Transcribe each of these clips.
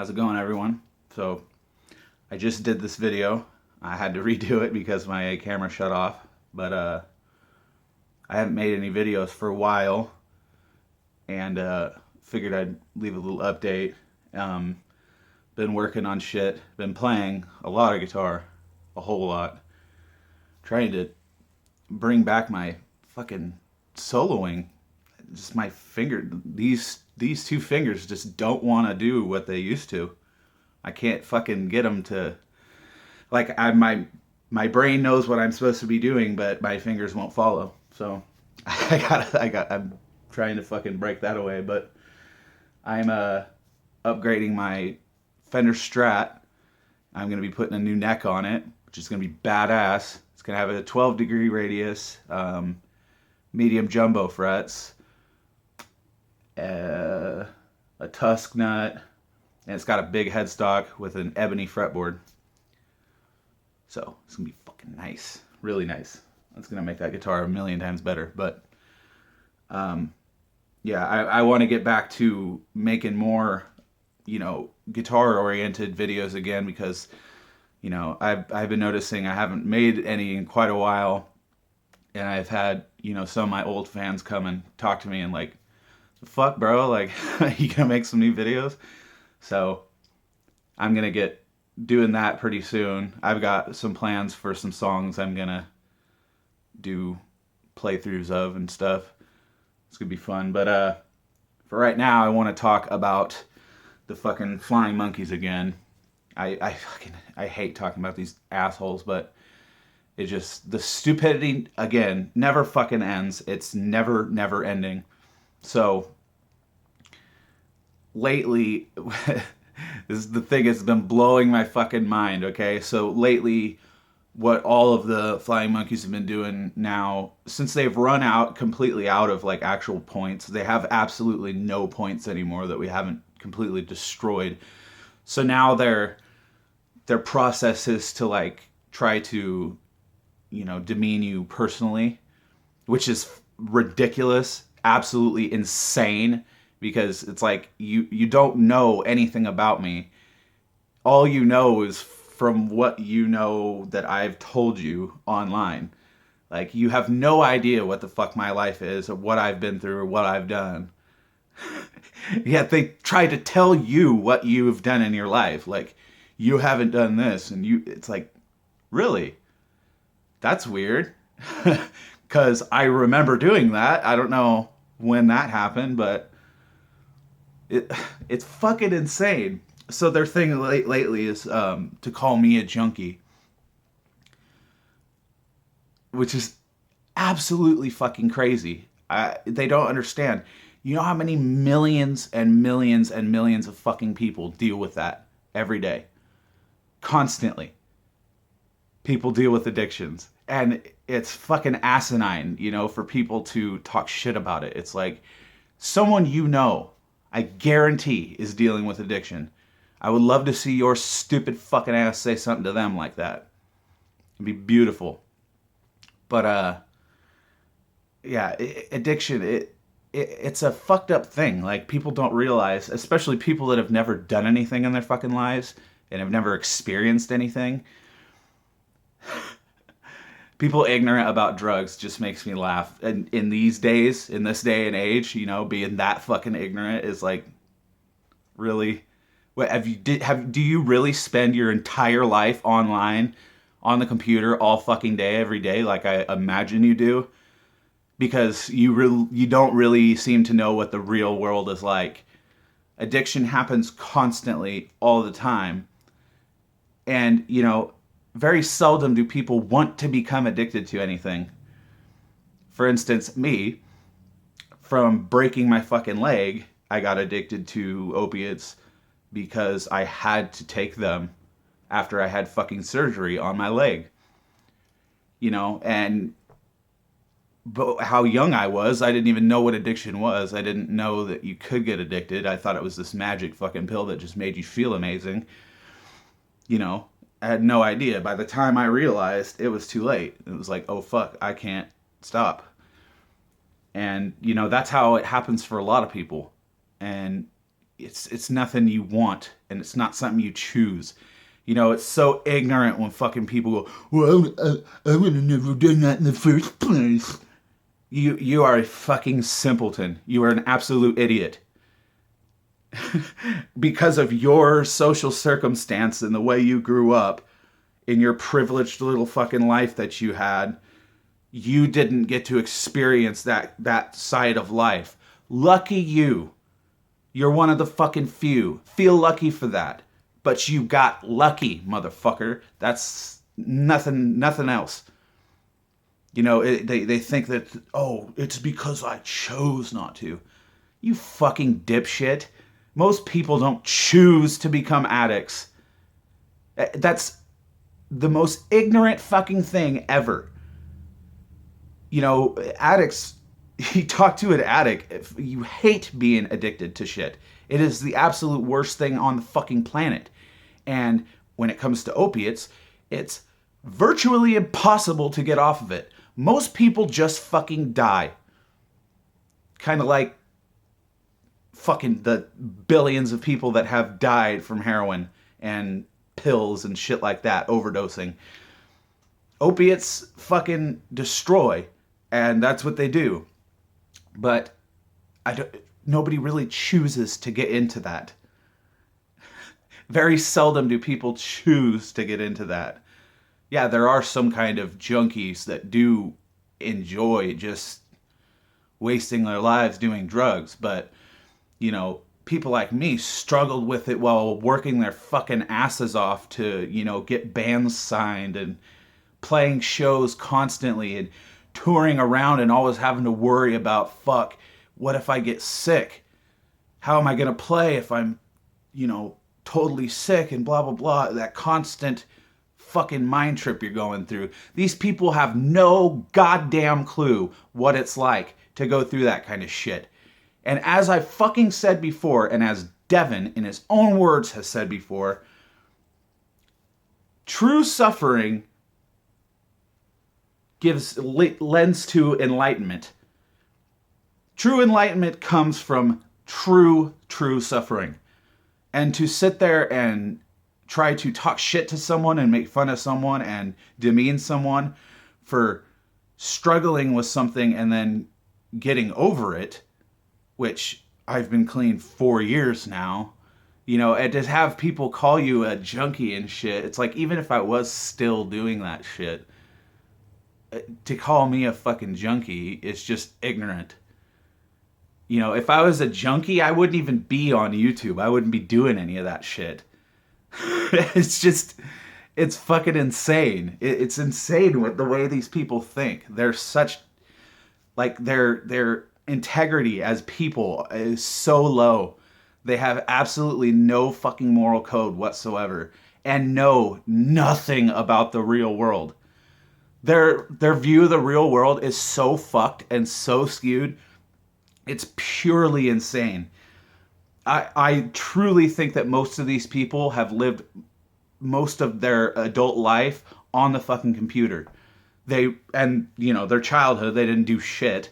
How's it going, everyone? So I just did this video. I had to redo it because my camera shut off, but I haven't made any videos for a while, and figured I'd leave a little update. Been working on shit, been playing a lot of guitar, a whole lot, trying to bring back my fucking soloing. Just my finger, these two fingers just don't want to do what they used to. I can't fucking get them to, like, my brain knows what I'm supposed to be doing, but my fingers won't follow. So I'm trying to fucking break that away. But I'm upgrading my Fender Strat. I'm gonna be putting a new neck on it, which is gonna be badass. It's gonna have a 12-degree radius, medium jumbo frets, a tusk nut, and it's got a big headstock with an ebony fretboard. So it's gonna be fucking nice, really nice. That's gonna make that guitar a million times better. But yeah, I want to get back to making more, guitar-oriented videos again, because I've been noticing I haven't made any in quite a while, and I've had some of my old fans come and talk to me and like, fuck, bro, like, you gonna make some new videos? So I'm gonna get doing that pretty soon. I've got some plans for some songs I'm gonna do playthroughs of and stuff. It's gonna be fun. But for right now, I want to talk about the fucking flying monkeys again. I hate talking about these assholes, but it just, the stupidity again never fucking ends. It's never ending. So lately, this is the thing that's been blowing my fucking mind, okay? So lately, what all of the flying monkeys have been doing now, since they've run out completely out of like actual points, they have absolutely no points anymore that we haven't completely destroyed. So now their process is to like try to, demean you personally, which is ridiculous, absolutely insane, because it's like you don't know anything about me. All you know is from what you know that I've told you online. Like, you have no idea what the fuck my life is, or what I've been through, or what I've done. Yet they try to tell you what you've done in your life. Like, you haven't done this, and it's like, really? That's weird. Because I remember doing that. I don't know when that happened, but it's fucking insane. So their thing lately is to call me a junkie, which is absolutely fucking crazy. They don't understand. You know how many millions and millions and millions of fucking people deal with that every day? Constantly. People deal with addictions. And it's fucking asinine, for people to talk shit about it. It's like, someone I guarantee, is dealing with addiction. I would love to see your stupid fucking ass say something to them like that. It'd be beautiful. But, yeah, addiction, it's a fucked up thing. Like, people don't realize, especially people that have never done anything in their fucking lives and have never experienced anything. People ignorant about drugs just makes me laugh. And in these days, in this day and age, being that fucking ignorant is like, really? What do you really spend your entire life online on the computer all fucking day, every day, like I imagine you do? Because you don't really seem to know what the real world is like. Addiction happens constantly, all the time. And, very seldom do people want to become addicted to anything. For instance, me, from breaking my fucking leg, I got addicted to opiates because I had to take them after I had fucking surgery on my leg. But how young I was, I didn't even know what addiction was. I didn't know that you could get addicted. I thought it was this magic fucking pill that just made you feel amazing. I had no idea. By the time I realized, it was too late. It was like, oh fuck, I can't stop. And, that's how it happens for a lot of people. And it's nothing you want, and it's not something you choose. You know, it's so ignorant when fucking people go, well, I would have never done that in the first place. You are a fucking simpleton. You are an absolute idiot. Because of your social circumstance and the way you grew up, in your privileged little fucking life that you had, you didn't get to experience that side of life. Lucky you. You're one of the fucking few. Feel lucky for that. But you got lucky, motherfucker. That's nothing else. You know, they think that, oh, it's because I chose not to. You fucking dipshit. Most people don't choose to become addicts. That's the most ignorant fucking thing ever. You know, addicts, you talk to an addict, if you hate being addicted to shit. It is the absolute worst thing on the fucking planet. And when it comes to opiates, it's virtually impossible to get off of it. Most people just fucking die. Kind of like fucking the billions of people that have died from heroin and pills and shit like that, overdosing. Opiates fucking destroy, and that's what they do. But nobody really chooses to get into that. Very seldom do people choose to get into that. Yeah, there are some kind of junkies that do enjoy just wasting their lives doing drugs, but, you know, people like me struggled with it while working their fucking asses off to, you know, get bands signed and playing shows constantly and touring around and always having to worry about, fuck, what if I get sick? How am I going to play if I'm, you know, totally sick and blah, blah, blah. That constant fucking mind trip you're going through. These people have no goddamn clue what it's like to go through that kind of shit. And as I fucking said before, and as Devin in his own words has said before, true suffering lends to enlightenment. True enlightenment comes from true suffering. And to sit there and try to talk shit to someone and make fun of someone and demean someone for struggling with something and then getting over it, which I've been clean 4 years now, you know, and to have people call you a junkie and shit, it's like, even if I was still doing that shit, to call me a fucking junkie is just ignorant. You know, if I was a junkie, I wouldn't even be on YouTube. I wouldn't be doing any of that shit. It's fucking insane. It's insane with the way these people think. They're such, like, their integrity as people is so low. They have absolutely no fucking moral code whatsoever and know nothing about the real world. Their view of the real world is so fucked and so skewed. It's purely insane. I truly think that most of these people have lived most of their adult life on the fucking computer. And you know, their childhood, they didn't do shit.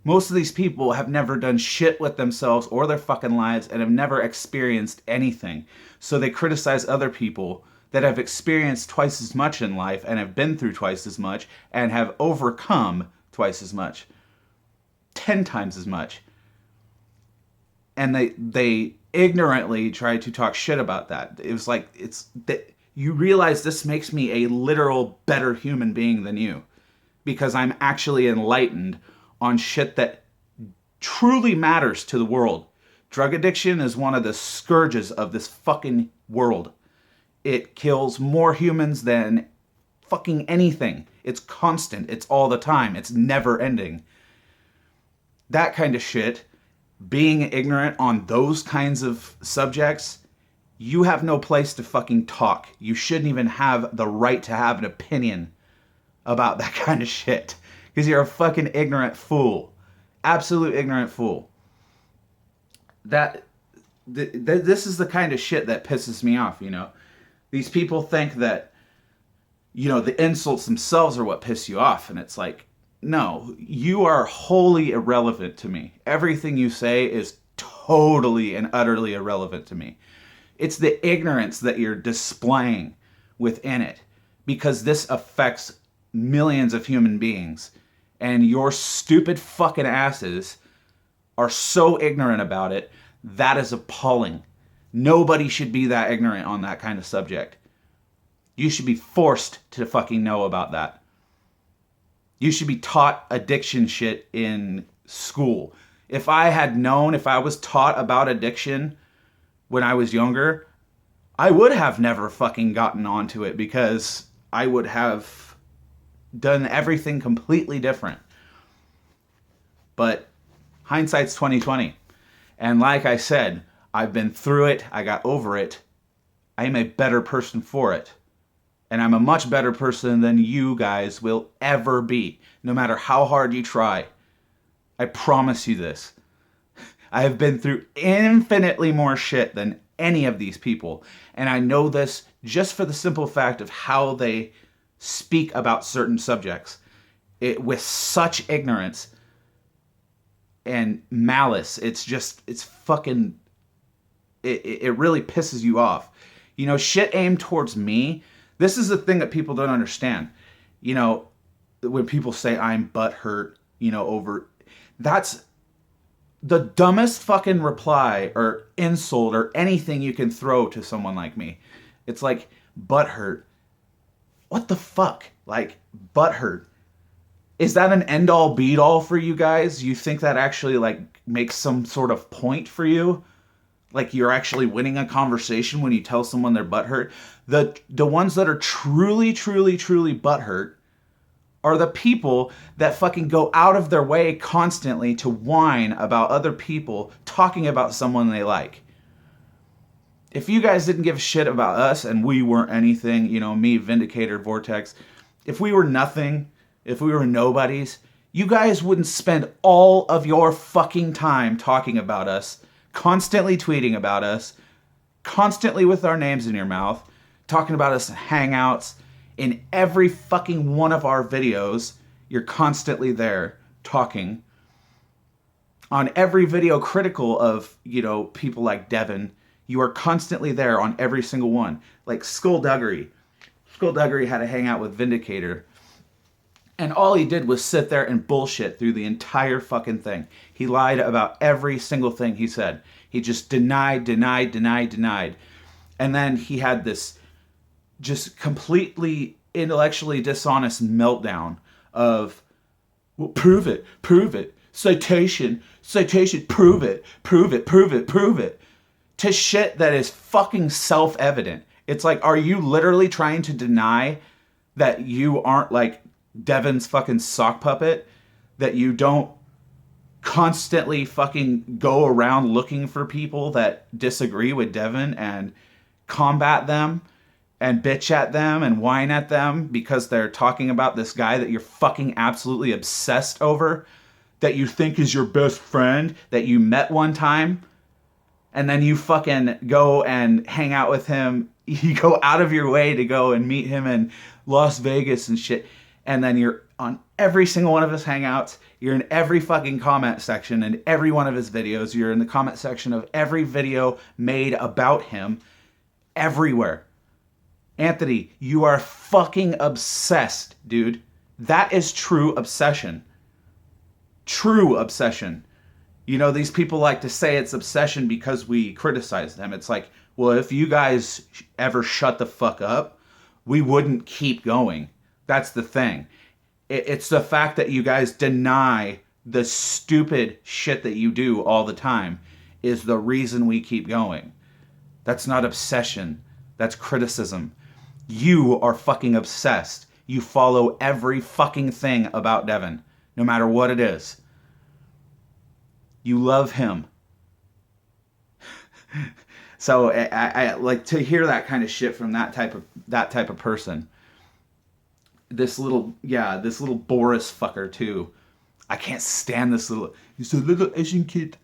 Most of these people have never done shit with themselves or their fucking lives and have never experienced anything. So they criticize other people that have experienced twice as much in life and have been through twice as much and have overcome twice as much. 10 times as much. And they ignorantly try to talk shit about that. It was like, it's that you realize this makes me a literal better human being than you, because I'm actually enlightened on shit that truly matters to the world. Drug addiction is one of the scourges of this fucking world. It kills more humans than fucking anything. It's constant. It's all the time. It's never ending. That kind of shit, being ignorant on those kinds of subjects, you have no place to fucking talk. You shouldn't even have the right to have an opinion about that kind of shit. Because you're a fucking ignorant fool. Absolute ignorant fool. This is the kind of shit that pisses me off, you know. These people think that, you know, the insults themselves are what piss you off. And it's like, no, you are wholly irrelevant to me. Everything you say is totally and utterly irrelevant to me. It's the ignorance that you're displaying within it, because this affects millions of human beings, and your stupid fucking asses are so ignorant about it. That is appalling. Nobody should be that ignorant on that kind of subject. You should be forced to fucking know about that. You should be taught addiction shit in school. If I was taught about addiction when I was younger, I would have never fucking gotten onto it, because I would have done everything completely different. But hindsight's 20/20. And like I said, I've been through it. I got over it. I am a better person for it. And I'm a much better person than you guys will ever be, no matter how hard you try. I promise you this. I have been through infinitely more shit than any of these people. And I know this just for the simple fact of how they speak about certain subjects. With such ignorance and malice. It's fucking, it really pisses you off. You know, shit aimed towards me. This is the thing that people don't understand. You know, when people say I'm butthurt, that's the dumbest fucking reply or insult or anything you can throw to someone like me. It's like, butthurt. What the fuck? Like, butthurt. Is that an end-all be-all for you guys? You think that actually, makes some sort of point for you? Like, you're actually winning a conversation when you tell someone they're butthurt? The ones that are truly, truly, truly butthurt are the people that fucking go out of their way constantly to whine about other people talking about someone they like. If you guys didn't give a shit about us and we weren't anything, me, Vindicator, Vortex, if we were nothing, if we were nobodies, you guys wouldn't spend all of your fucking time talking about us, constantly tweeting about us, constantly with our names in your mouth, talking about us in Hangouts. In every fucking one of our videos, you're constantly there talking. On every video critical of, people like Devin, you are constantly there on every single one. Like Skullduggery. Skullduggery had a hangout with Vindicator. And all he did was sit there and bullshit through the entire fucking thing. He lied about every single thing he said. He just denied. And then he had this just completely intellectually dishonest meltdown of, well, prove it, citation, prove it, to shit that is fucking self-evident. It's like, are you literally trying to deny that you aren't like Devin's fucking sock puppet? That you don't constantly fucking go around looking for people that disagree with Devin and combat them and bitch at them and whine at them because they're talking about this guy that you're fucking absolutely obsessed over, that you think is your best friend, that you met one time, and then you fucking go and hang out with him. You go out of your way to go and meet him in Las Vegas and shit, and then you're on every single one of his hangouts. You're in every fucking comment section in every one of his videos. You're in the comment section of every video made about him, everywhere. Anthony, you are fucking obsessed, dude. That is true obsession. True obsession. These people like to say it's obsession because we criticize them. It's like, well, if you guys ever shut the fuck up, we wouldn't keep going. That's the thing. It's the fact that you guys deny the stupid shit that you do all the time is the reason we keep going. That's not obsession. That's criticism. You are fucking obsessed. You follow every fucking thing about Devin, no matter what it is. You love him. So I like to hear that kind of shit from that type of person. This little Boris fucker too. I can't stand this little. He's a little Asian kid,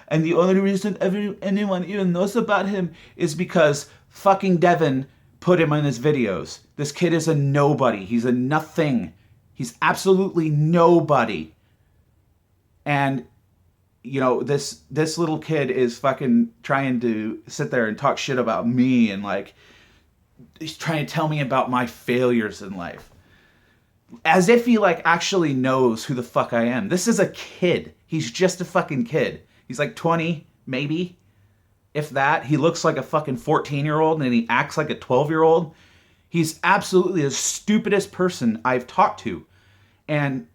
and the only reason anyone even knows about him is because fucking Devin put him in his videos. This kid is a nobody. He's a nothing. He's absolutely nobody. And this little kid is fucking trying to sit there and talk shit about me, and like he's trying to tell me about my failures in life, as if he like actually knows who the fuck I am. This is a kid. He's just a fucking kid. He's like 20, maybe, if that. He looks like a fucking 14-year-old and he acts like a 12-year-old. He's absolutely the stupidest person I've talked to. And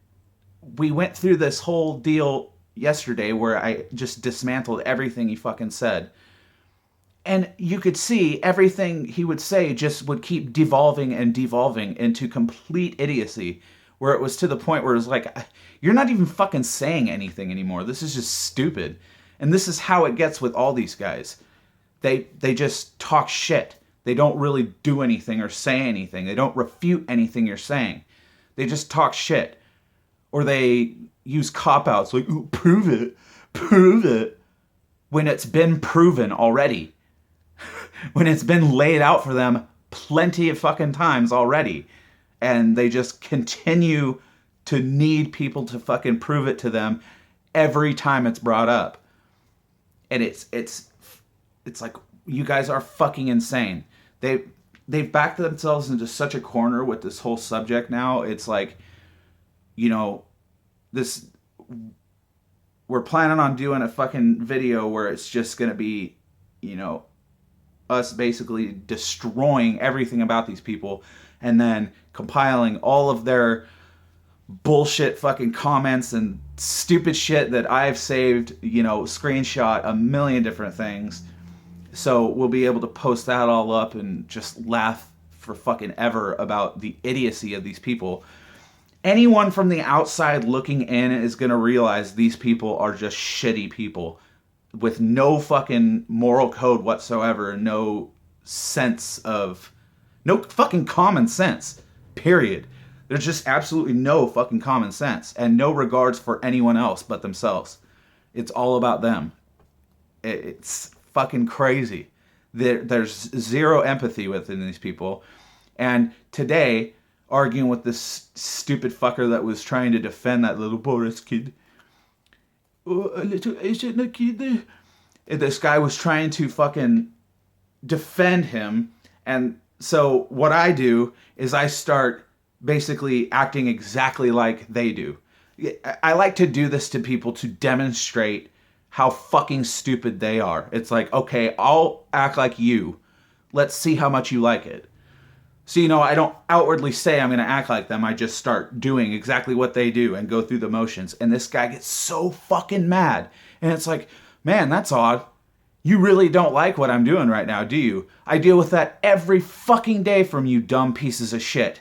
we went through this whole deal yesterday where I just dismantled everything he fucking said. And you could see everything he would say just would keep devolving and devolving into complete idiocy, where it was to the point where it was like, you're not even fucking saying anything anymore. This is just stupid. And this is how it gets with all these guys. They just talk shit. They don't really do anything or say anything. They don't refute anything you're saying. They just talk shit. Or they use cop-outs like, ooh, prove it, when it's been proven already. When it's been laid out for them plenty of fucking times already. And they just continue to need people to fucking prove it to them every time it's brought up. And it's like, you guys are fucking insane. They've backed themselves into such a corner with this whole subject now. It's like, we're planning on doing a fucking video where it's just gonna be, us basically destroying everything about these people and then compiling all of their bullshit fucking comments and stupid shit that I've saved, screenshot a million different things. So we'll be able to post that all up and just laugh for fucking ever about the idiocy of these people. Anyone from the outside looking in is going to realize these people are just shitty people with no fucking moral code whatsoever, no fucking common sense, period. There's just absolutely no fucking common sense and no regards for anyone else but themselves. It's all about them. It's fucking crazy. There's zero empathy within these people. And today, arguing with this stupid fucker that was trying to defend that little Boris kid. Oh, a little Asian kid. This guy was trying to fucking defend him. And so what I do is I start basically acting exactly like they do. I like to do this to people to demonstrate how fucking stupid they are. It's like, okay, I'll act like you. Let's see how much you like it. So, I don't outwardly say I'm going to act like them. I just start doing exactly what they do and go through the motions. And this guy gets so fucking mad. And it's like, man, that's odd. You really don't like what I'm doing right now, do you? I deal with that every fucking day from you dumb pieces of shit.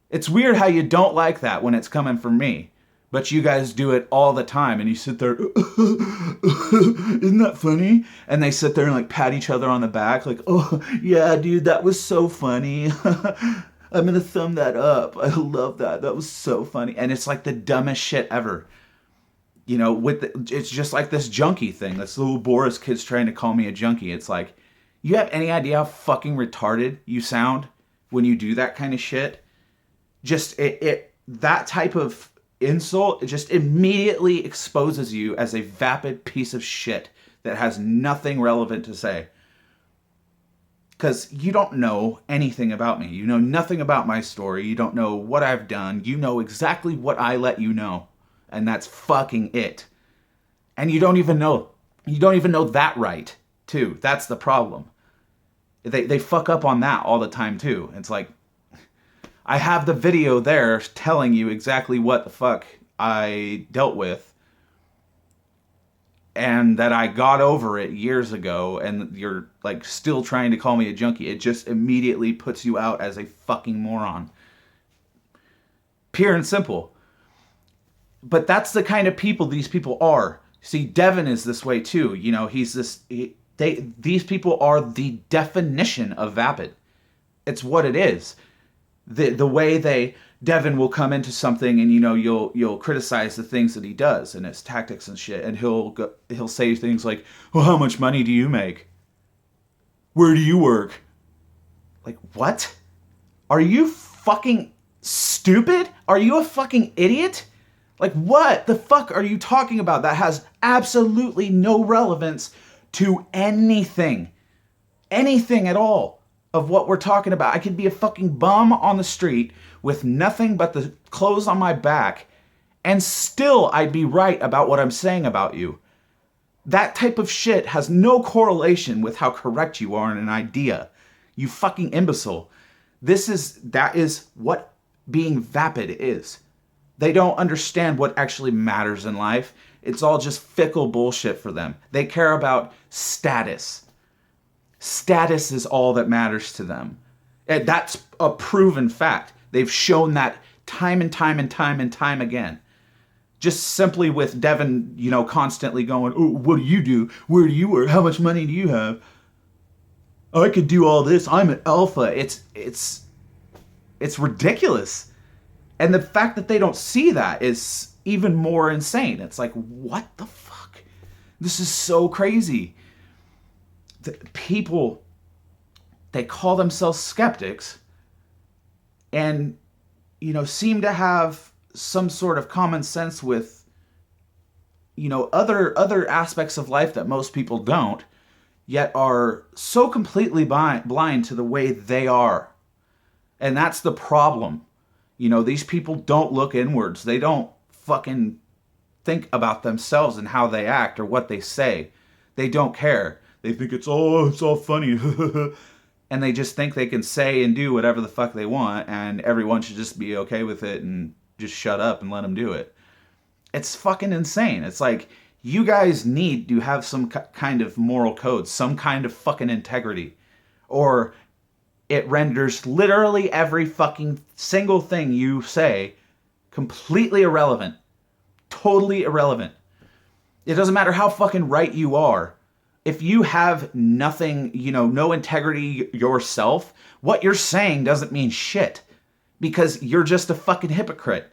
It's weird how you don't like that when it's coming from me. But you guys do it all the time, and you sit there, isn't that funny? And they sit there and like pat each other on the back, like, oh, yeah, dude, that was so funny. I'm gonna thumb that up. I love that. That was so funny. And it's like the dumbest shit ever. It's just like this junkie thing. This little Boris kid's trying to call me a junkie. It's like, you have any idea how fucking retarded you sound when you do that kind of shit? Just that type of insult, it just immediately exposes you as a vapid piece of shit that has nothing relevant to say. Because you don't know anything about me. You know nothing about my story. You don't know what I've done. You know exactly what I let you know. And that's fucking it. And you don't even know that right, too. That's the problem. They fuck up on that all the time, too. It's like, I have the video there telling you exactly what the fuck I dealt with and that I got over it years ago, and you're like still trying to call me a junkie. It just immediately puts you out as a fucking moron. Pure and simple. But that's the kind of people these people are. See, Devin is this way too. These people are the definition of vapid. It's what it is. The way Devin will come into something and you'll criticize the things that he does and his tactics and shit, and he'll say things like, well, how much money do you make? Where do you work? Like, what? Are you fucking stupid? Are you a fucking idiot? Like, what the fuck are you talking about? That has absolutely no relevance to anything. Anything at all of what we're talking about. I could be a fucking bum on the street with nothing but the clothes on my back, and still I'd be right about what I'm saying about you. That type of shit has no correlation with how correct you are in an idea. You fucking imbecile. That is what being vapid is. They don't understand what actually matters in life. It's all just fickle bullshit for them. They care about status. Status is all that matters to them. And that's a proven fact. They've shown that time and time and time and time again. Just simply with Devin, constantly going, oh, what do you do? Where do you work? How much money do you have? I could do all this. I'm an alpha. It's ridiculous. And the fact that they don't see that is even more insane. It's like, what the fuck? This is so crazy. The people, they call themselves skeptics and, seem to have some sort of common sense with, other aspects of life that most people don't, yet are so completely blind to the way they are. And that's the problem. These people don't look inwards. They don't fucking think about themselves and how they act or what they say. They don't care. They think it's all funny. And they just think they can say and do whatever the fuck they want, and everyone should just be okay with it and just shut up and let them do it. It's fucking insane. It's like, you guys need to have some kind of moral code, some kind of fucking integrity, or it renders literally every fucking single thing you say completely irrelevant. Totally irrelevant. It doesn't matter how fucking right you are. If you have nothing, no integrity yourself, what you're saying doesn't mean shit. Because you're just a fucking hypocrite.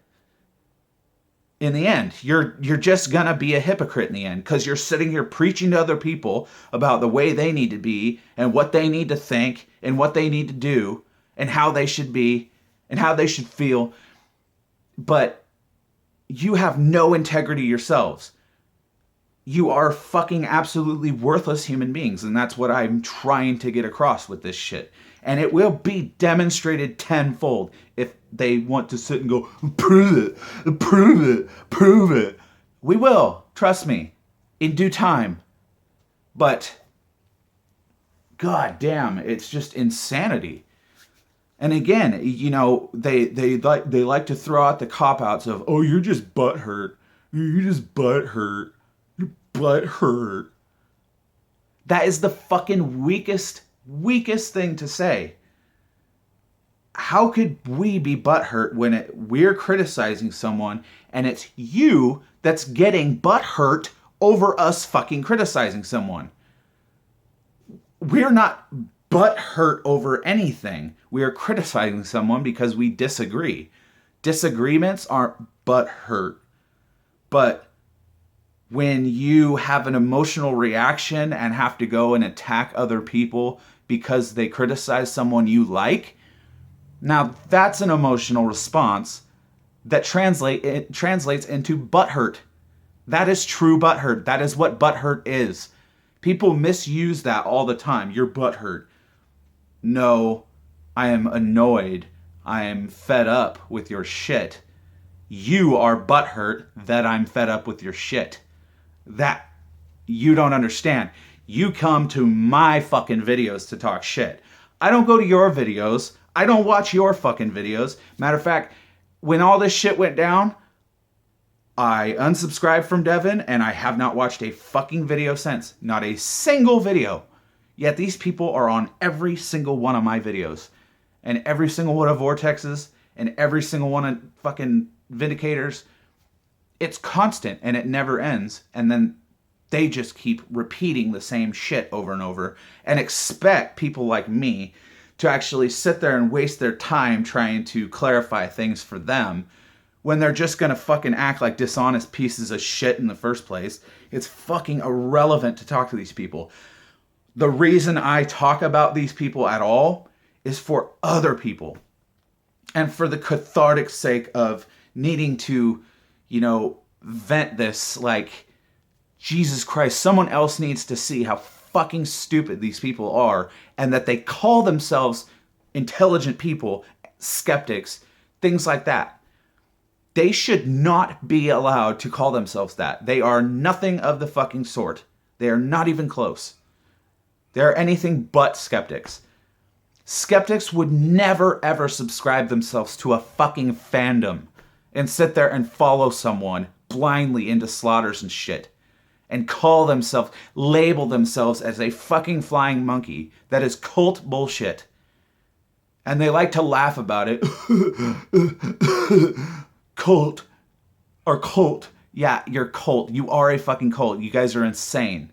In the end, you're just gonna be a hypocrite in the end, because you're sitting here preaching to other people about the way they need to be and what they need to think and what they need to do and how they should be and how they should feel. But you have no integrity yourselves. You are fucking absolutely worthless human beings, and that's what I'm trying to get across with this shit. And it will be demonstrated tenfold if they want to sit and go, prove it, prove it, prove it. We will, trust me, in due time. But, god damn, it's just insanity. And again, they like to throw out the cop-outs of, oh, you're just butthurt. You're just butthurt. You're butthurt. That is the fucking weakest thing to say. How could we be butthurt when we're criticizing someone and it's you that's getting butthurt over us fucking criticizing someone? We're not butthurt over anything. We are criticizing someone because we disagree. Disagreements aren't butthurt. But when you have an emotional reaction and have to go and attack other people because they criticize someone you like, now that's an emotional response that translates into butthurt. That is true butthurt. That is what butthurt is. People misuse that all the time. You're butthurt. No, I am annoyed. I am fed up with your shit. You are butthurt that I'm fed up with your shit. That you don't understand. You come to my fucking videos to talk shit. I don't go to your videos. I don't watch your fucking videos. Matter of fact, when all this shit went down, I unsubscribed from Devin and I have not watched a fucking video since. Not a single video. Yet these people are on every single one of my videos. And every single one of Vortex's and every single one of fucking Vindicators. It's constant and it never ends. And then they just keep repeating the same shit over and over and expect people like me to actually sit there and waste their time trying to clarify things for them when they're just gonna fucking act like dishonest pieces of shit in the first place. It's fucking irrelevant to talk to these people. The reason I talk about these people at all is for other people and for the cathartic sake of needing to, vent this like, Jesus Christ, someone else needs to see how fucking stupid these people are, and that they call themselves intelligent people, skeptics, things like that. They should not be allowed to call themselves that. They are nothing of the fucking sort. They are not even close. They're anything but skeptics. Skeptics would never ever subscribe themselves to a fucking fandom and sit there and follow someone blindly into slaughters and shit and label themselves as a fucking flying monkey. That is cult bullshit. And they like to laugh about it. Cult. Or cult. Yeah, you're cult. You are a fucking cult. You guys are insane.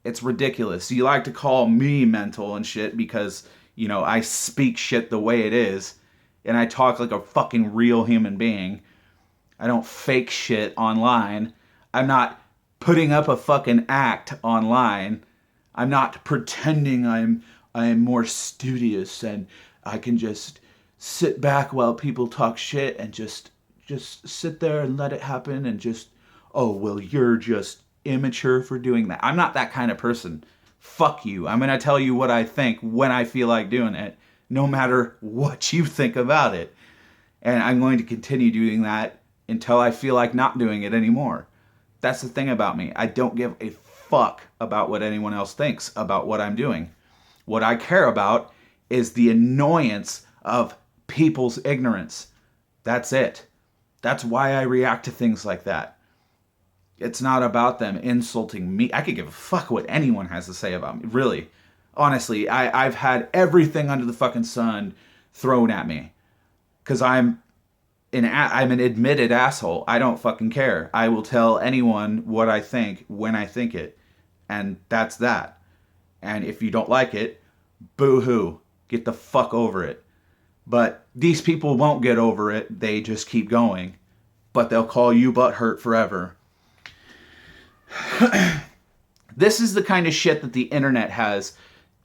It's ridiculous. You like to call me mental and shit because, I speak shit the way it is. And I talk like a fucking real human being. I don't fake shit online. I'm not putting up a fucking act online. I'm not pretending I'm more studious and I can just sit back while people talk shit and just sit there and let it happen and just, oh, well, you're just immature for doing that. I'm not that kind of person. Fuck you. I'm going to tell you what I think when I feel like doing it, no matter what you think about it. And I'm going to continue doing that until I feel like not doing it anymore. That's the thing about me. I don't give a fuck about what anyone else thinks about what I'm doing. What I care about is the annoyance of people's ignorance. That's it. That's why I react to things like that. It's not about them insulting me. I could give a fuck what anyone has to say about me. Really. Honestly, I've had everything under the fucking sun thrown at me. Because I'm an admitted asshole. I don't fucking care. I will tell anyone what I think when I think it. And that's that. And if you don't like it, boo-hoo. Get the fuck over it. But these people won't get over it. They just keep going. But they'll call you butthurt forever. This is the kind of shit that the internet has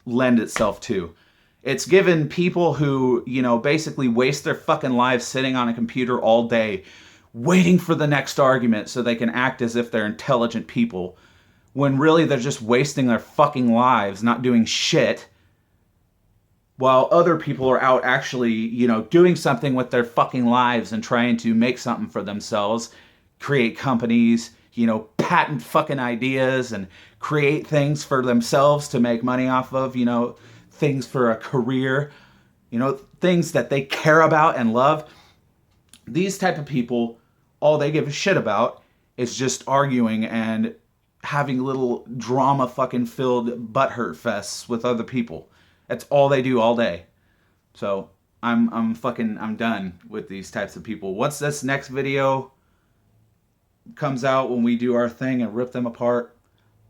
lend itself to. It's given people who, basically waste their fucking lives sitting on a computer all day, waiting for the next argument so they can act as if they're intelligent people, when really they're just wasting their fucking lives not doing shit, while other people are out actually, doing something with their fucking lives and trying to make something for themselves, create companies, patent fucking ideas and create things for themselves to make money off of, things for a career, things that they care about and love. These type of people, all they give a shit about is just arguing and having little drama fucking filled butthurt fests with other people. That's all they do all day. So I'm done with these types of people. Once this next video comes out, when we do our thing and rip them apart,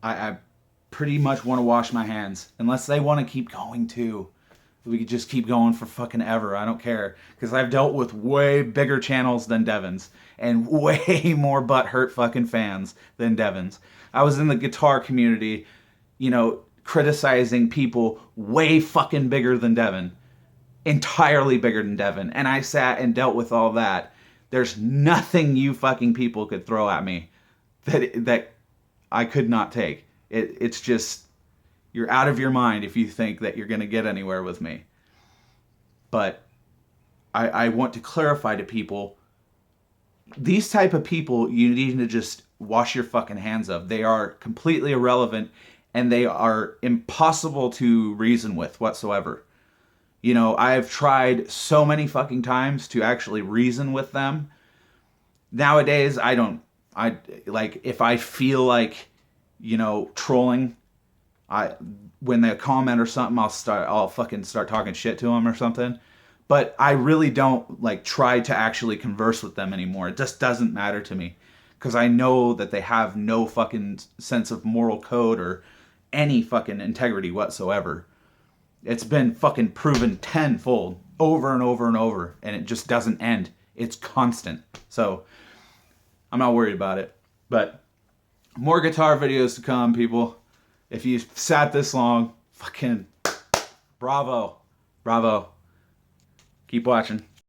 I pretty much want to wash my hands. Unless they want to keep going too. We could just keep going for fucking ever. I don't care. Because I've dealt with way bigger channels than Devin's. And way more butthurt fucking fans than Devin's. I was in the guitar community, criticizing people way fucking bigger than Devin. Entirely bigger than Devin. And I sat and dealt with all that. There's nothing you fucking people could throw at me that I could not take. It's just, you're out of your mind if you think that you're going to get anywhere with me. But I want to clarify to people, these type of people, you need to just wash your fucking hands of. They are completely irrelevant and they are impossible to reason with whatsoever. I've tried so many fucking times to actually reason with them. Nowadays, if I feel like, trolling, when they comment or something, I'll fucking start talking shit to them or something. But I really don't try to actually converse with them anymore. It just doesn't matter to me. Because I know that they have no fucking sense of moral code or any fucking integrity whatsoever. It's been fucking proven tenfold over and over and over. And it just doesn't end. It's constant. So I'm not worried about it. But more guitar videos to come, people. If you sat this long, fucking bravo. Bravo. Keep watching.